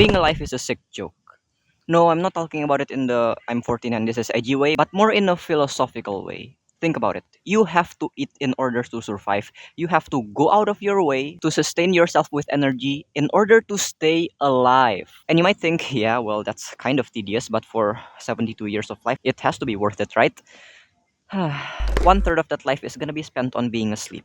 Being alive is a sick joke. No, I'm not talking about it in the I'm 14 and this is edgy way, but more in a philosophical way. Think about it. You have to eat in order to survive. You have to go out of your way to sustain yourself with energy in order to stay alive. And you might think, yeah, well, that's kind of tedious, but for 72 years of life, it has to be worth it, right? One third of that life is gonna be spent on being asleep.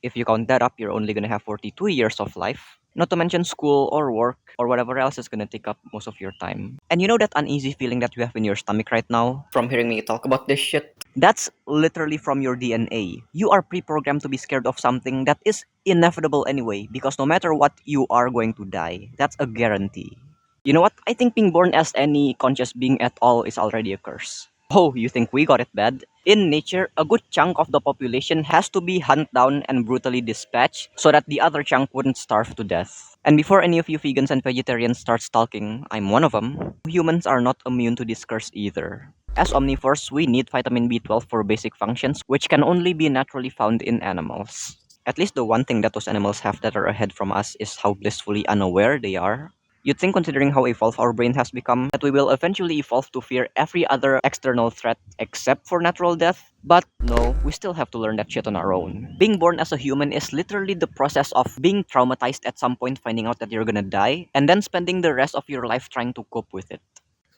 If you count that up, you're only gonna have 42 years of life. Not to mention school or work or whatever else is gonna take up most of your time. And you know that uneasy feeling that you have in your stomach right now from hearing me talk about this shit? That's literally from your DNA. You are pre-programmed to be scared of something that is inevitable anyway, because no matter what, you are going to die. That's a guarantee. You know what? I think being born as any conscious being at all is already a curse. Oh, you think we got it bad? In nature, a good chunk of the population has to be hunted down and brutally dispatched so that the other chunk wouldn't starve to death. And before any of you vegans and vegetarians start stalking, I'm one of them, humans are not immune to this curse either. As omnivores, we need vitamin B12 for basic functions, which can only be naturally found in animals. At least the one thing that those animals have that are ahead from us is how blissfully unaware they are. You'd think, considering how evolved our brain has become, that we will eventually evolve to fear every other external threat except for natural death. But no, we still have to learn that shit on our own. Being born as a human is literally the process of being traumatized at some point, finding out that you're gonna die, and then spending the rest of your life trying to cope with it.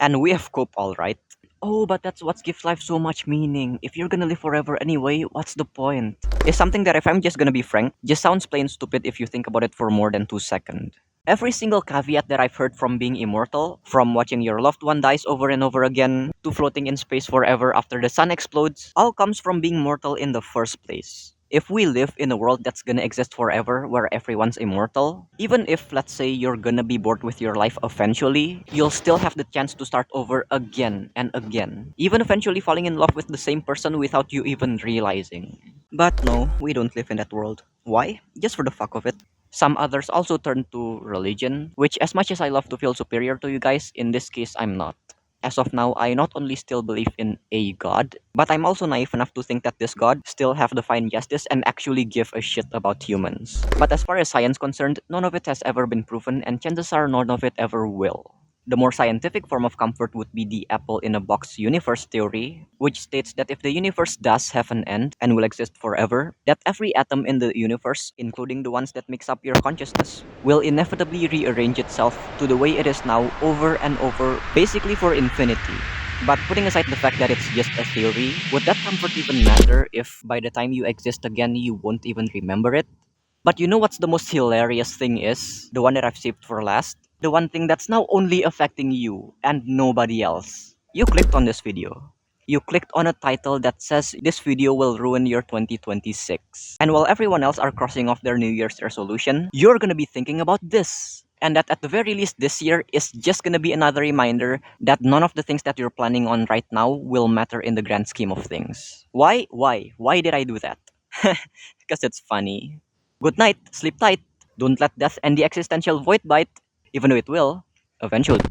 And we have coped alright. Oh, but that's what gives life so much meaning. If you're gonna live forever anyway, what's the point? It's something that, if I'm just gonna be frank, just sounds plain stupid if you think about it for more than 2 seconds. Every single caveat that I've heard from being immortal, from watching your loved one dies over and over again, to floating in space forever after the sun explodes, all comes from being mortal in the first place. If we live in a world that's gonna exist forever, where everyone's immortal, even if, let's say, you're gonna be bored with your life eventually, you'll still have the chance to start over again and again, even eventually falling in love with the same person without you even realizing. But no, we don't live in that world. Why? Just for the fuck of it. Some others also turn to religion, which, as much as I love to feel superior to you guys, in this case I'm not. As of now, I not only still believe in a god, but I'm also naive enough to think that this god still have divine justice and actually give a shit about humans. But as far as science concerned, none of it has ever been proven, and chances are none of it ever will. The more scientific form of comfort would be the apple in a box universe theory, which states that if the universe does have an end and will exist forever, that every atom in the universe, including the ones that makes up your consciousness, will inevitably rearrange itself to the way it is now over and over, basically for infinity. But putting aside the fact that it's just a theory, would that comfort even matter if by the time you exist again you won't even remember it? But you know what's the most hilarious thing is? The one that I've saved for last? The one thing that's now only affecting you and nobody else. You clicked on this video. You clicked on a title that says this video will ruin your 2026. And while everyone else are crossing off their New Year's resolution, you're gonna be thinking about this. And that at the very least this year is just gonna be another reminder that none of the things that you're planning on right now will matter in the grand scheme of things. Why? Why did I do that? Because it's funny. Good night, sleep tight. Don't let death and the existential void bite, even though it will, eventually.